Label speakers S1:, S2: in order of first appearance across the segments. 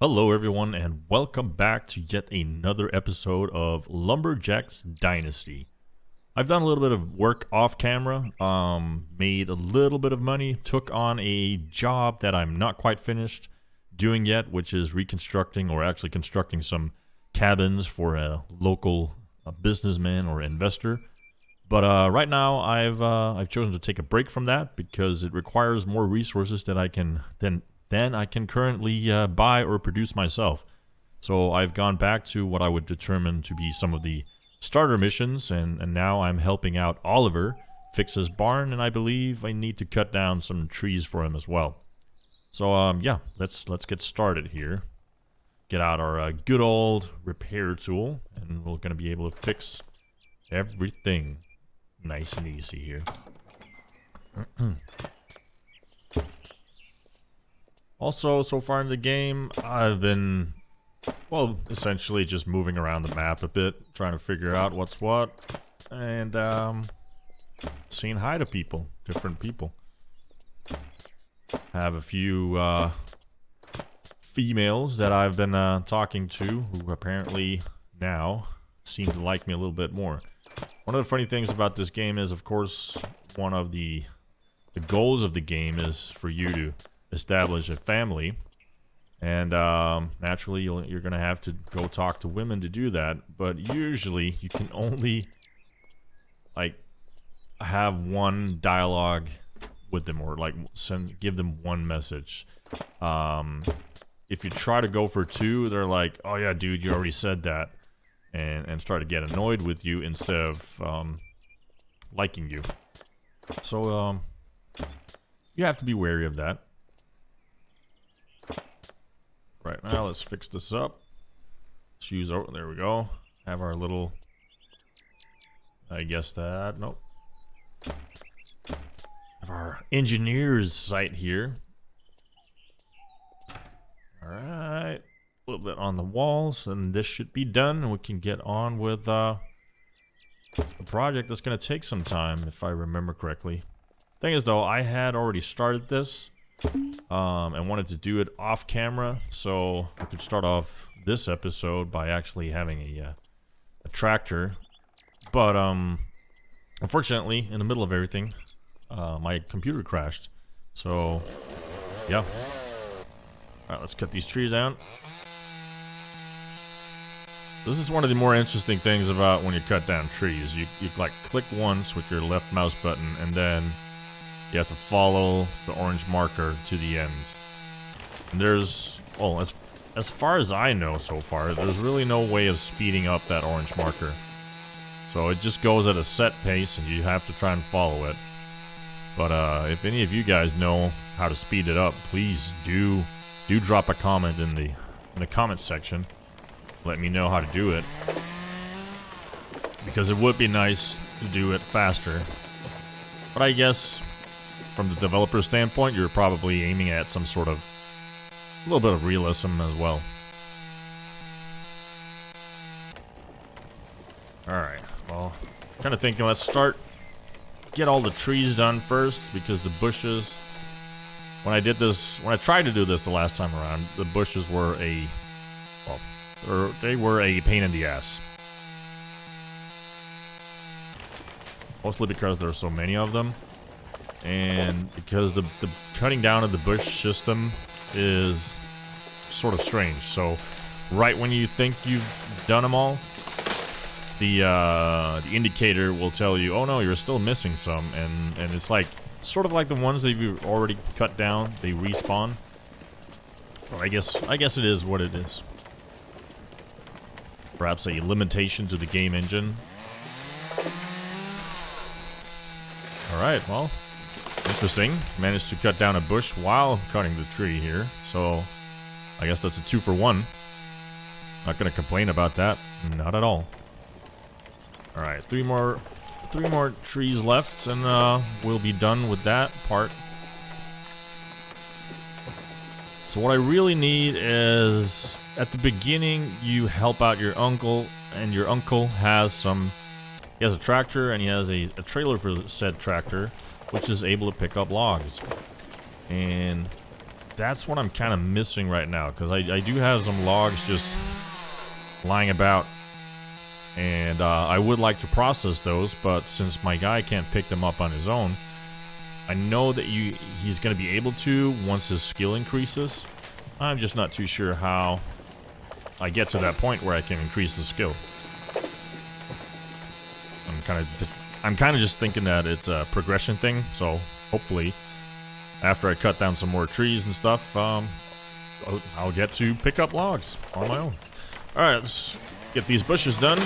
S1: Hello everyone and welcome back to yet another episode of Lumberjack's Dynasty. I've done a little bit of work off camera, made a little bit of money, took on a job that I'm not quite finished doing yet, which is reconstructing or actually constructing some cabins for a local businessman or investor. But right now I've chosen to take a break from that because it requires more resources that I can currently buy or produce myself. So I've gone back to what I would determine to be some of the starter missions, and now I'm helping out Oliver fix his barn, and I believe I need to cut down some trees for him as well. So yeah, let's get started here. Get out our good old repair tool, and we're going to be able to fix everything nice and easy here. Also, so far in the game, I've been, well, essentially just moving around the map a bit, trying to figure out what's what, and saying hi to people, different people. Have a few females that I've been talking to who apparently now seem to like me a little bit more. One of the funny things about this game is, of course, one of the goals of the game is for you to establish a family, and naturally you're gonna have to go talk to women to do that, but usually you can only like have one dialogue with them, or like give them one message. If you try to go for two, they're like, oh yeah dude, you already said that, and start to get annoyed with you instead of liking you. So you have to be wary of that. Right now, let's fix this up. Let's use, oh, there we go. Have our little, I guess that, nope. Have our engineer's site here. Alright. A little bit on the walls, and this should be done, and we can get on with a project that's going to take some time, if I remember correctly. Thing is, though, I had already started this. And wanted to do it off camera, so I could start off this episode by actually having a tractor. But unfortunately, in the middle of everything, my computer crashed. So yeah. All right, let's cut these trees down. This is one of the more interesting things about when you cut down trees. You like click once with your left mouse button, and then you have to follow the orange marker to the end. And there's, well, as far as I know so far, there's really no way of speeding up that orange marker. So it just goes at a set pace, and you have to try and follow it. But if any of you guys know how to speed it up, please do drop a comment in the comment section. Let me know how to do it, because it would be nice to do it faster. But I guess from the developer's standpoint, you're probably aiming at some sort of a little bit of realism as well. Alright, well, kind of thinking let's get all the trees done first, because the bushes, when I tried to do this the last time around, the bushes were they were a pain in the ass. Mostly because there are so many of them. And because the cutting down of the bush system is sort of strange. So right when you think you've done them all, the indicator will tell you, oh no, you're still missing some, and it's like sort of like the ones that you've already cut down, they respawn. Well, I guess it is what it is. Perhaps a limitation to the game engine. Alright, well, interesting. Managed to cut down a bush while cutting the tree here, so I guess that's a 2 for 1. Not gonna complain about that, not at all. Alright, three more trees left, and we'll be done with that part. So what I really need is, at the beginning, you help out your uncle, and your uncle has he has a tractor, and he has a trailer for said tractor. which is able to pick up logs. And that's what I'm kind of missing right now, because I do have some logs just lying about. And I would like to process those, but since my guy can't pick them up on his own, I know that he's going to be able to once his skill increases. I'm just not too sure how I get to that point where I can increase the skill. I'm kind of just thinking that it's a progression thing, so hopefully after I cut down some more trees and stuff, I'll get to pick up logs on my own. Alright, let's get these bushes done.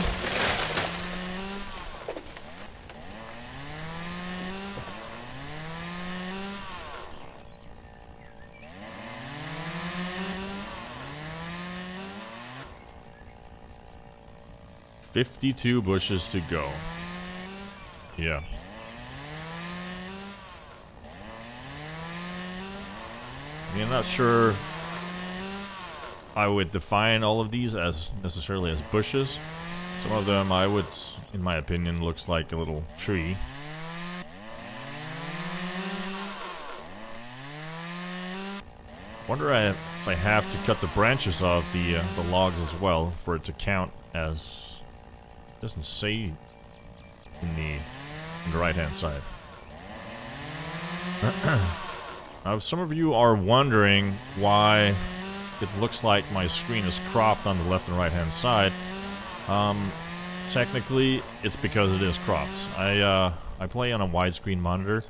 S1: $52 bushes to go. Yeah. I mean, I'm not sure I would define all of these as necessarily as bushes. Some of them I would, in my opinion, looks like a little tree. Wonder if I have to cut the branches of the logs as well for it to count as. It doesn't say in the right hand side. Now, if some of you are wondering why it looks like my screen is cropped on the left and right hand side, technically it's because it is cropped. I play on a widescreen monitor,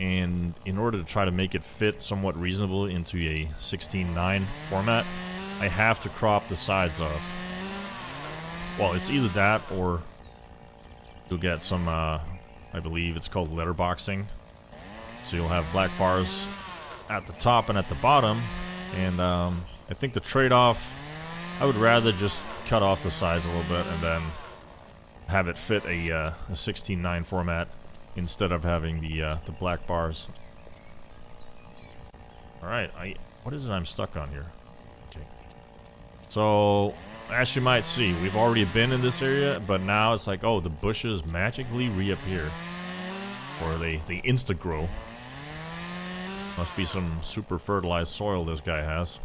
S1: and in order to try to make it fit somewhat reasonable into a 16:9 format, I have to crop the sides of. Well, it's either that or you'll get some, I believe it's called letterboxing. So you'll have black bars at the top and at the bottom, and I think the trade-off, I would rather just cut off the sides a little bit and then have it fit a 16:9 format instead of having the black bars. Alright, what is it I'm stuck on here? Okay. So, as you might see, we've already been in this area, but now it's like, oh, the bushes magically reappear. Or they insta-grow. Must be some super fertilized soil this guy has.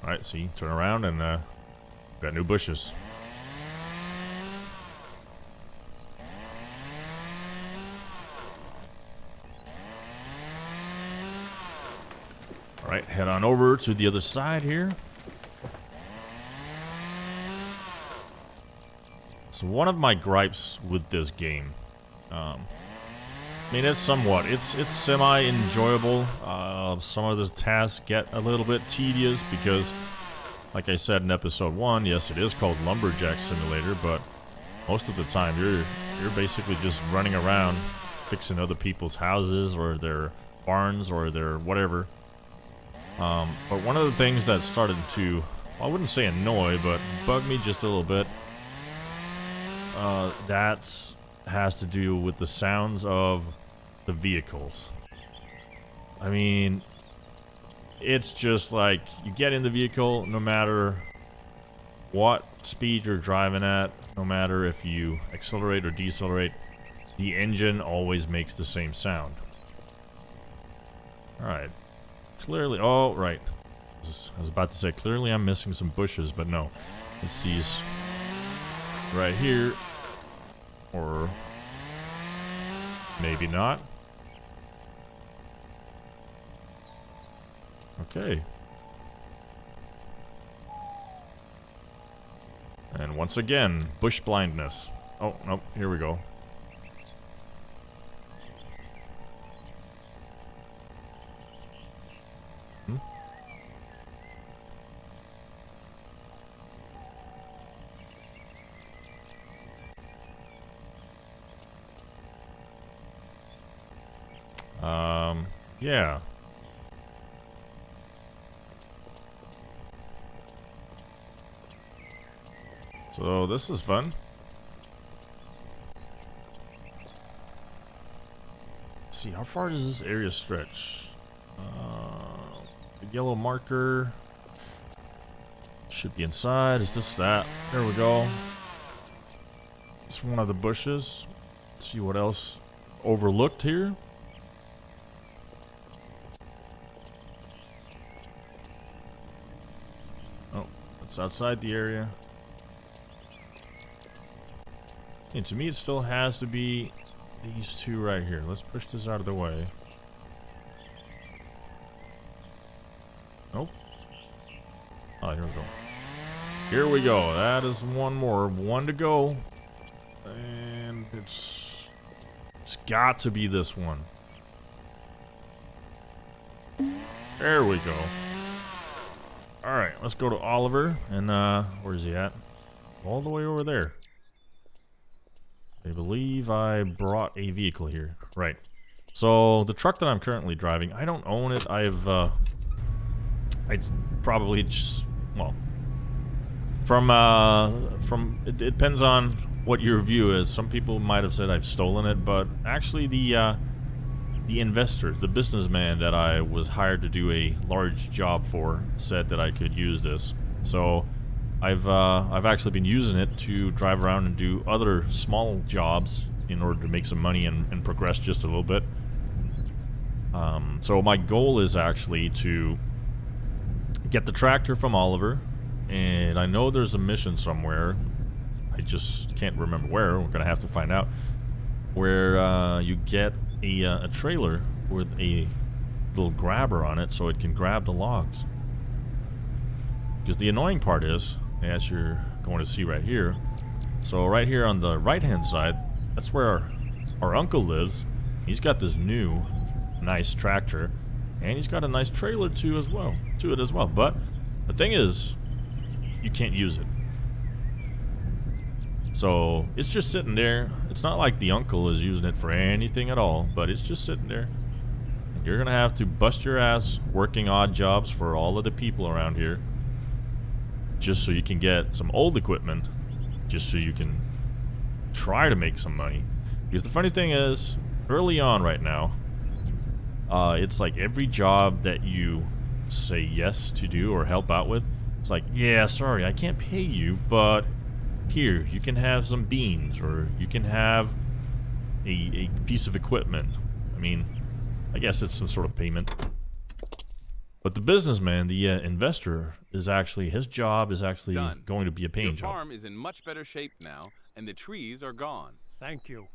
S1: Alright, see, turn around and got new bushes. Alright, head on over to the other side here. So one of my gripes with this game, I mean, it's somewhat, it's semi-enjoyable. Some of the tasks get a little bit tedious because, like I said in episode 1, yes, it is called Lumberjack Simulator, but most of the time you're basically just running around fixing other people's houses or their barns or their whatever. But one of the things that started to, well, I wouldn't say annoy, but bug me just a little bit, that has to do with the sounds of the vehicles. I mean, it's just like you get in the vehicle, no matter what speed you're driving at, no matter if you accelerate or decelerate, the engine always makes the same sound. Alright. Clearly, oh, right. I was about to say, clearly I'm missing some bushes, but no. It's these right here. Or maybe not. Okay. And once again, bush blindness. Oh, nope, here we go. Yeah. So this is fun. Let's see, how far does this area stretch? The yellow marker should be inside. Is this that? There we go. It's one of the bushes. Let's see what else overlooked here. Oh, it's outside the area. And to me, it still has to be these two right here. Let's push this out of the way. Nope. Oh, here we go. Here we go. That is one more. One to go. And it's got to be this one. There we go. Alright, let's go to Oliver. And, where is he at? All the way over there. I believe I brought a vehicle here. Right. So, the truck that I'm currently driving, I don't own it. I probably just, well, from it depends on what your view is. Some people might have said I've stolen it, but actually the investor, the businessman that I was hired to do a large job for, said that I could use this. So I've actually been using it to drive around and do other small jobs in order to make some money and progress just a little bit. So my goal is actually to get the tractor from Oliver, and I know there's a mission somewhere. I just can't remember where. We're gonna have to find out. Where you get a trailer with a little grabber on it, so it can grab the logs. Because the annoying part is, as you're going to see right here, so right here on the right-hand side, that's where our uncle lives. He's got this new, nice tractor. And he's got a nice trailer to it as well. But the thing is, you can't use it. So it's just sitting there. It's not like the uncle is using it for anything at all, but it's just sitting there. And you're gonna have to bust your ass working odd jobs for all of the people around here, just so you can get some old equipment, just so you can try to make some money. Because the funny thing is, early on right now, it's like every job that you say yes to do or help out with, it's like, yeah, sorry, I can't pay you, but here, you can have some beans, or you can have a piece of equipment. I mean, I guess it's some sort of payment. But the businessman, the investor, is actually, his job is actually going to be a paying job.
S2: Your farm is in much better shape now, and the trees are gone.
S3: Thank you.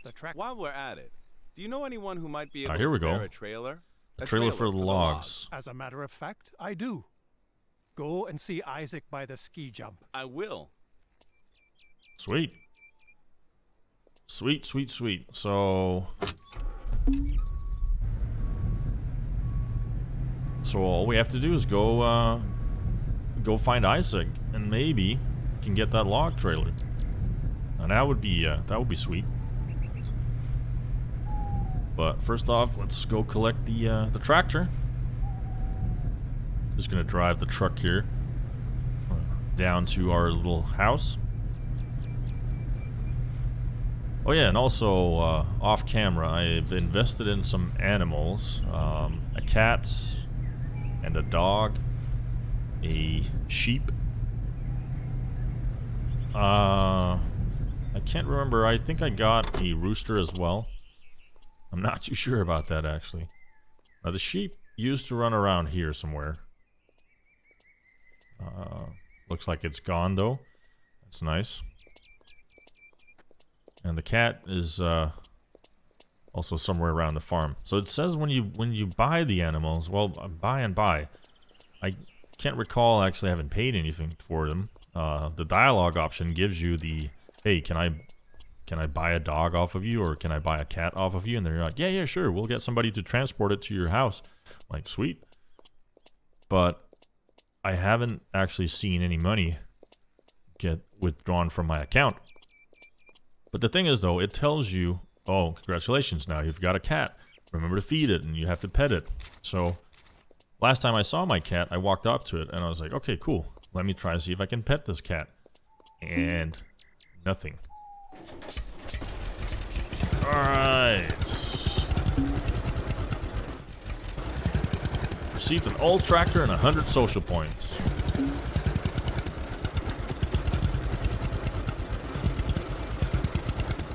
S3: The
S2: While we're at it, do you know anyone who might be able
S1: here
S2: to
S1: we
S2: spare
S1: go.
S2: a trailer?
S1: A trailer for the logs.
S3: As a matter of fact, I do. Go and see Isaac by the ski jump.
S2: I will.
S1: Sweet. Sweet, sweet, sweet. So all we have to do is go find Isaac, and maybe can get that log trailer. And that would be sweet. But first off, let's go collect the tractor. Just gonna drive the truck here down to our little house. Oh yeah, and also off camera, I've invested in some animals, a cat and a dog, a sheep. I can't remember. I think I got a rooster as well. I'm not too sure about that, actually. The sheep used to run around here somewhere. Looks like it's gone, though. That's nice. And the cat is also somewhere around the farm. So it says when you buy the animals, well, buy and buy. I can't recall actually having paid anything for them. The dialogue option gives you the, hey, can I buy a dog off of you, or can I buy a cat off of you? And they're like, yeah, sure, we'll get somebody to transport it to your house. I'm like, sweet. But I haven't actually seen any money get withdrawn from my account. But the thing is, though, it tells you, oh, congratulations, now you've got a cat. Remember to feed it, and you have to pet it. So last time I saw my cat, I walked up to it, and I was like, okay, cool. Let me try to see if I can pet this cat. And nothing. Alright. Received an old tractor and 100 social points.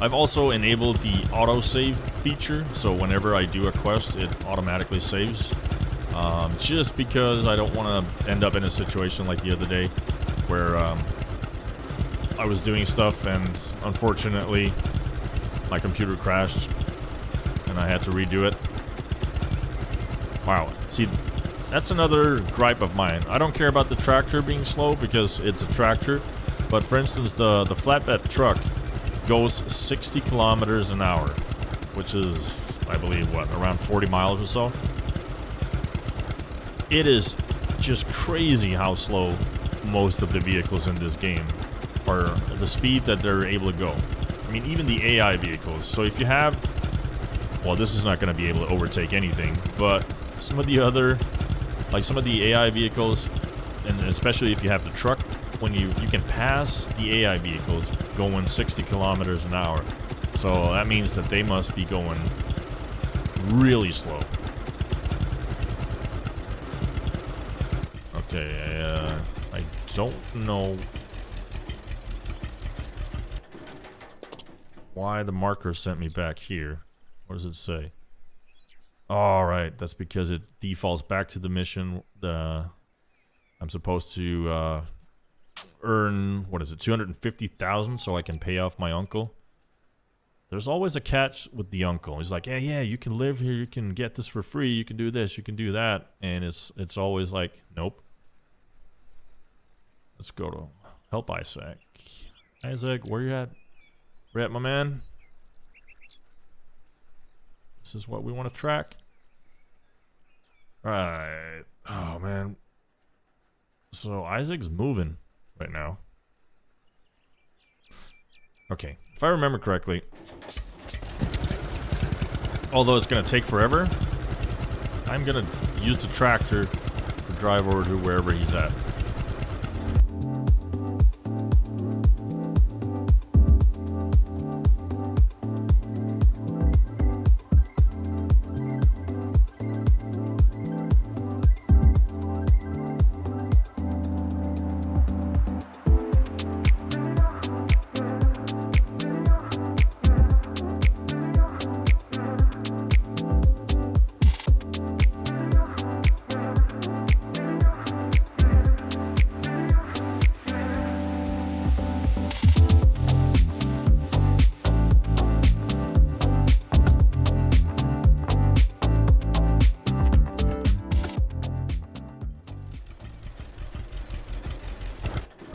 S1: I've also enabled the autosave feature, so whenever I do a quest, it automatically saves. Just because I don't want to end up in a situation like the other day where I was doing stuff and unfortunately my computer crashed and I had to redo it. Wow. See, that's another gripe of mine. I don't care about the tractor being slow because it's a tractor, but for instance, the flatbed truck goes 60 kilometers an hour, which is, I believe, what, around 40 miles or so? It is just crazy how slow most of the vehicles in this game are, the speed that they're able to go. I mean, even the AI vehicles. So if you have, well, this is not going to be able to overtake anything, but some of the other, like some of the AI vehicles, and especially if you have the truck, when you can pass the AI vehicles going 60 kilometers an hour. So that means that they must be going really slow. Okay, I don't know why the marker sent me back here. What does it say? Alright, that's because it defaults back to the mission. I'm supposed to earn, what is it, 250,000 so I can pay off my uncle. There's always a catch with the uncle. He's like, yeah, you can live here, you can get this for free, you can do this, you can do that. And it's always like, nope. Let's go to help Isaac. Isaac, where you at? Where at, my man? This is what we want to track. Alright. Oh, man. So, Isaac's moving right now. Okay. If I remember correctly, although it's going to take forever, I'm going to use the tractor to drive over to wherever he's at.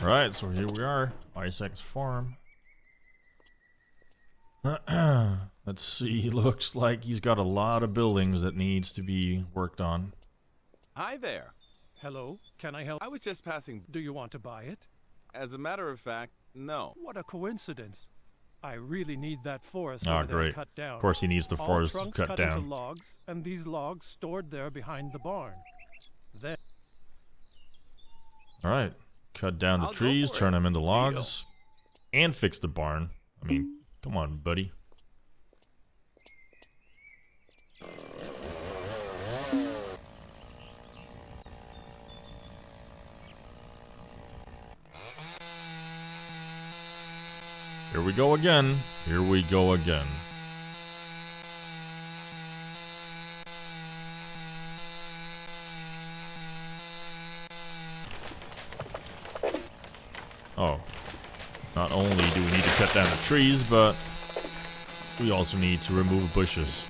S1: Alright, so here we are. Isaac's farm. Let's see. Looks like he's got a lot of buildings that needs to be worked on.
S2: Hi there.
S3: Hello, can I help?
S2: I was just passing.
S3: Do you want to buy it?
S2: As a matter of fact, no.
S3: What a coincidence. I really need that forest
S1: Oh,
S3: over there
S1: great.
S3: cut down.
S1: Of course he needs the
S3: All
S1: forest
S3: trunks
S1: cut
S3: cut
S1: down.
S3: into logs, and these logs stored there behind the barn. Then
S1: Alright. Cut down the
S2: I'll go
S1: trees,
S2: for
S1: turn
S2: it.
S1: them into logs, and fix the barn. I mean, come on, buddy. Here we go again. Here we go again. Oh, not only do we need to cut down the trees, but we also need to remove bushes.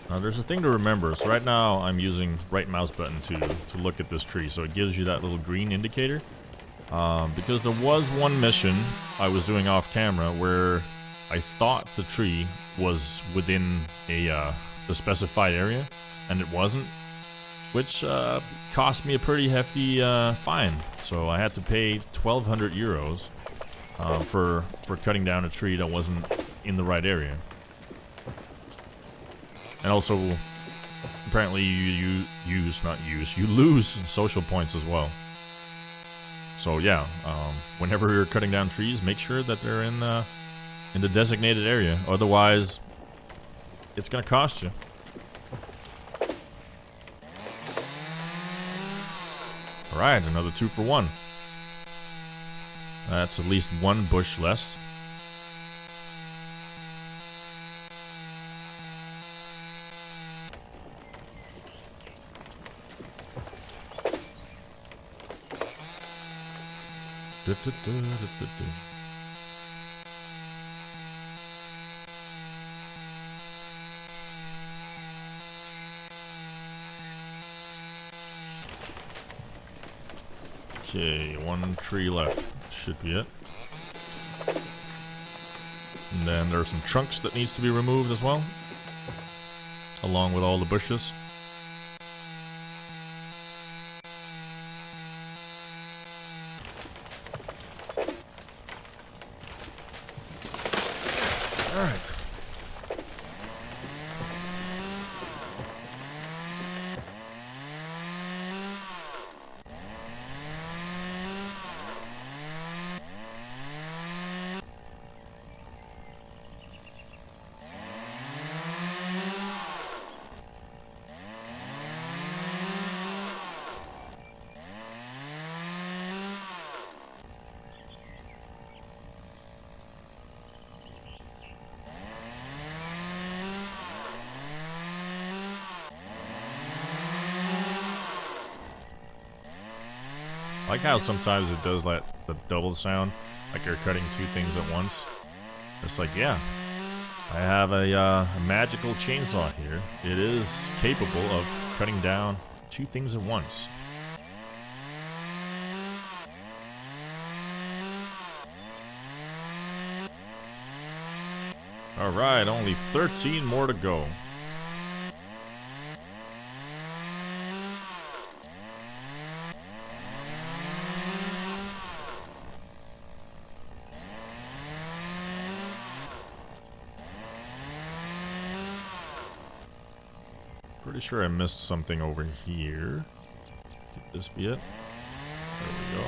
S1: Now there's a thing to remember. So right now I'm using right mouse button to look at this tree, so it gives you that little green indicator. Because there was one mission I was doing off camera where I thought the tree was within the specified area, and it wasn't, which cost me a pretty hefty fine. So I had to pay 1,200 euros for cutting down a tree that wasn't in the right area. And also, apparently you lose social points as well. So yeah, whenever you're cutting down trees, make sure that they're in the designated area. Otherwise, it's gonna cost you. All right, another 2 for 1. That's at least 1 bush less. Okay, 1 tree left. Should be it. And then there are some trunks that needs to be removed as well, along with all the bushes. All right. I like how sometimes it does the double sound, like you're cutting 2 things at once. It's like, yeah, I have a magical chainsaw here. It is capable of cutting down 2 things at once. All right, only 13 more to go. Pretty sure I missed something over here. Could this be it? There we go.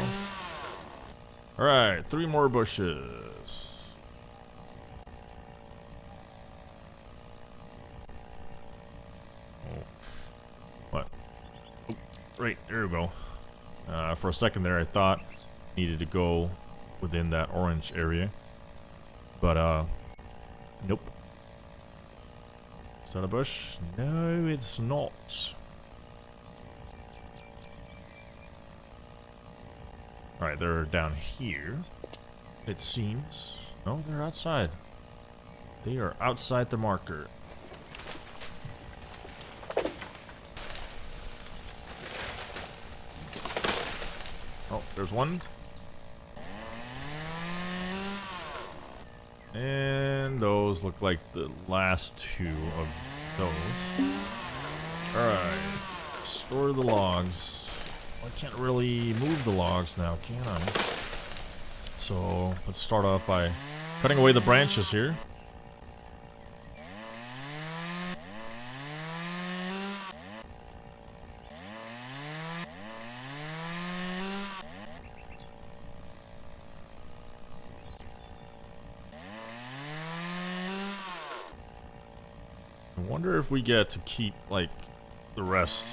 S1: Alright, 3 more bushes. Oh. What? Oh, right, there we go. For a second there, I thought needed to go within that orange area. But, nope. Is that a bush? No, it's not. Alright, they're down here, it seems. No, they're outside. They are outside the marker. Oh, there's one. And those look like the last 2 of those. Alright. Store the logs. Well, I can't really move the logs now, can I? So, let's start off by cutting away the branches here. I wonder if we get to keep, like, the rest.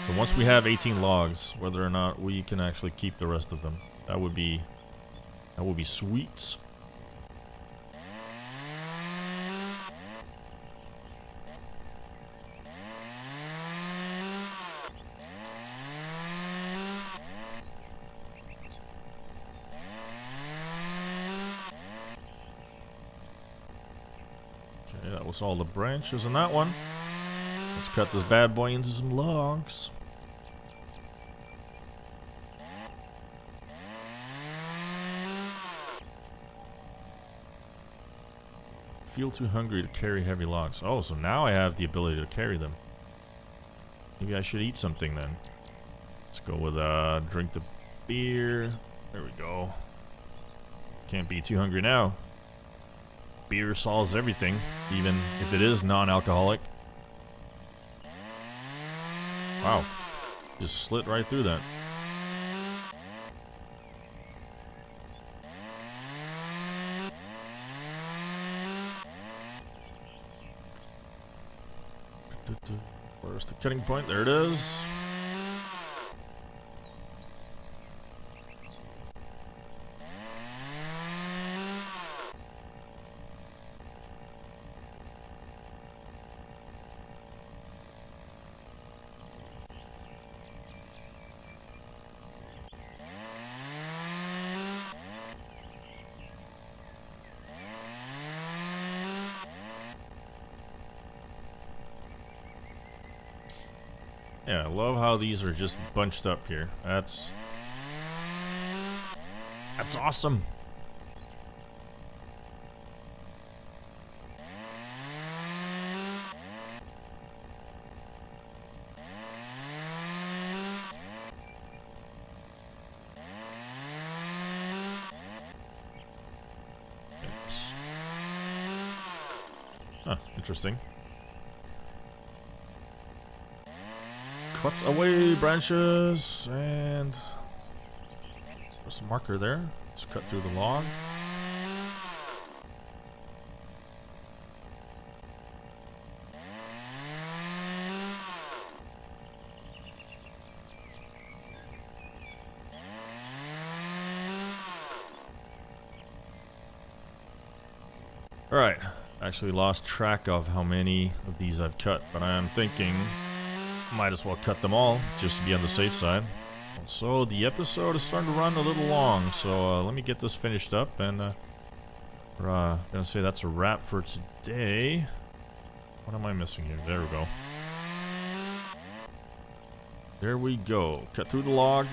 S1: So once we have 18 logs, whether or not we can actually keep the rest of them. That would be sweet. Okay, that was all the branches in that one. Let's cut this bad boy into some logs. Feel too hungry to carry heavy logs. Oh, so now I have the ability to carry them. Maybe I should eat something then. Let's go with drink the beer. There we go. Can't be too hungry now. Beer solves everything, even if it is non-alcoholic. Wow. Just slit right through that. Where's the cutting point? There it is. Yeah, I love how these are just bunched up here. That's awesome. Huh, interesting. Cut away branches and there's a marker there. Let's cut through the log. Alright, actually lost track of how many of these I've cut, but I am thinking might as well cut them all just to be on the safe side. So the episode is starting to run a little long, so let me get this finished up, and we're gonna say that's a wrap for today. What am I missing here? There we go. There we go. Cut through the log.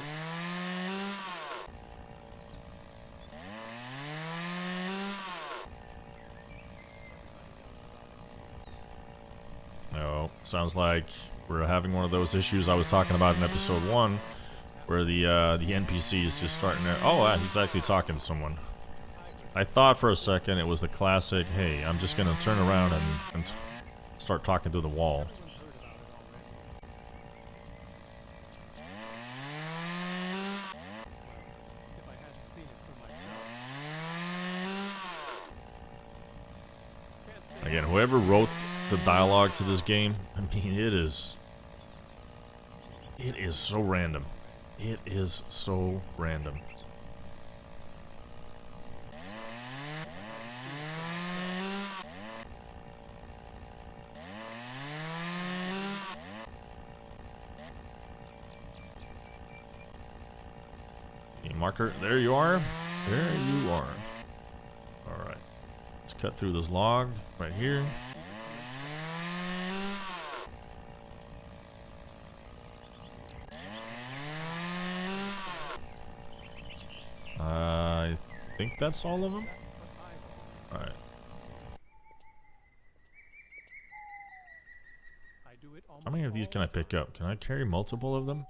S1: Oh, sounds like we're having one of those issues I was talking about in episode 1, where the NPC is just starting to... Oh, he's actually talking to someone. I thought for a second it was the classic, hey, I'm just going to turn around and start talking to the wall. Again, whoever wrote the dialogue to this game, I mean, it is so random. It is so random. Marker, there you are. There you are. Alright. Let's cut through this log right here. I think that's all of them. Alright. How many of these can I pick up? Can I carry multiple of them?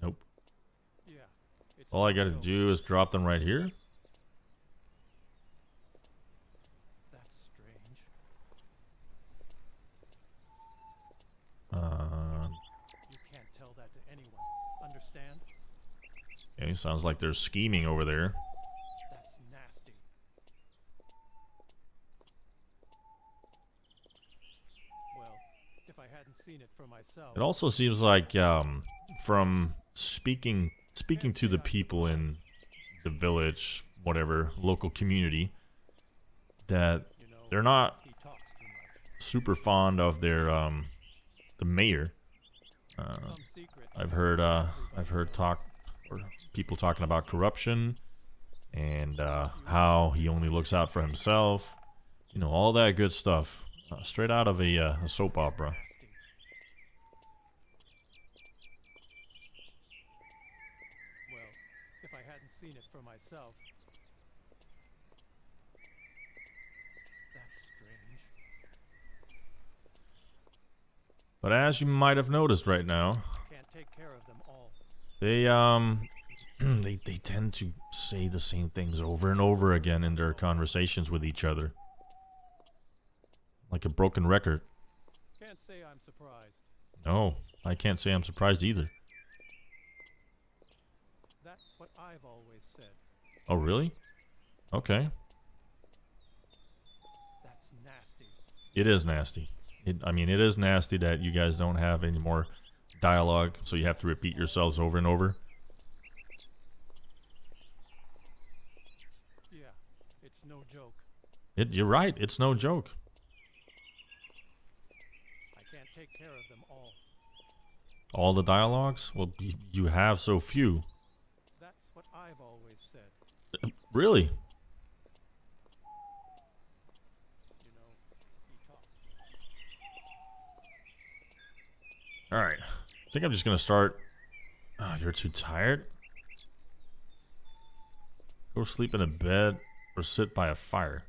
S1: Nope. All I gotta do is drop them right here.
S3: That's strange. You can't tell that to anyone. Understand?
S1: Okay, sounds like there's scheming over there.
S3: That's nasty. Well, if I hadn't seen it for myself.
S1: It also seems like from speaking to the people in the village, whatever, local community, that they're not super fond of their the mayor. I've heard people talking about corruption and how he only looks out for himself. You know, all that good stuff, straight out of a soap opera.
S3: If I hadn't seen it for myself. That's strange.
S1: But as you might have noticed right now,
S3: Can't take care of them all.
S1: they tend to say the same things over and over again in their conversations with each other. Like a broken record.
S3: Can't say I'm surprised.
S1: Oh, I can't say I'm surprised either.
S3: That's what I've always said.
S1: Oh, really? Okay.
S3: That's nasty.
S1: It is nasty. I mean, it is nasty that you guys don't have any more dialogue, so you have to repeat yourselves over and over.
S3: Yeah, it's no joke.
S1: You're right. It's no joke.
S3: I can't take care of them all.
S1: All the dialogues? Well, you have so few.
S3: That's what I've always said.
S1: Really?
S3: You know, he talks.
S1: All right. I think I'm just going to start. Oh, you're too tired? Go sleep in a bed or sit by a fire.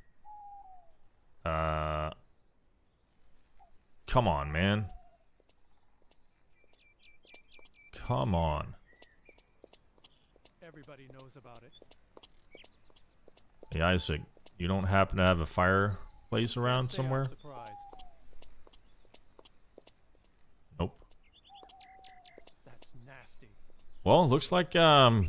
S1: Come on, man. Come on.
S3: Everybody knows about it.
S1: Hey, Isaac, you don't happen to have a fireplace around
S3: Can't say I'm
S1: somewhere?
S3: surprised.
S1: Nope.
S3: That's nasty.
S1: Well, looks like going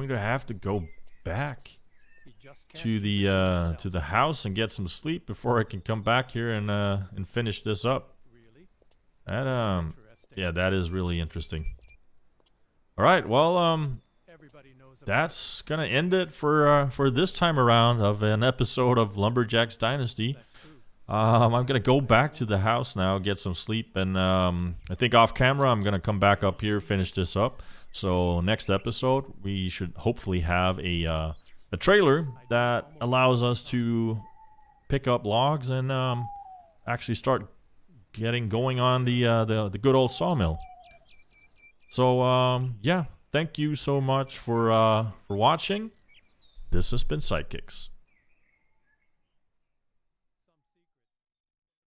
S1: to have to go back
S3: He just can't
S1: to
S3: keep
S1: the
S3: it himself.
S1: to the house and get some sleep before I can come back here and finish this up.
S3: Really?
S1: That
S3: Interesting.
S1: yeah, that is really interesting. All right, well
S3: Everybody knows about
S1: that's gonna end it for this time around of an episode of Lumberjack's Dynasty.
S3: it. That's true.
S1: I'm gonna go back to the house now, get some sleep, and I think off camera I'm gonna come back up here, finish this up. So next episode we should hopefully have a trailer that allows us to pick up logs and actually start getting going on the good old sawmill. So yeah, thank you so much for watching. This has been Sidekicks.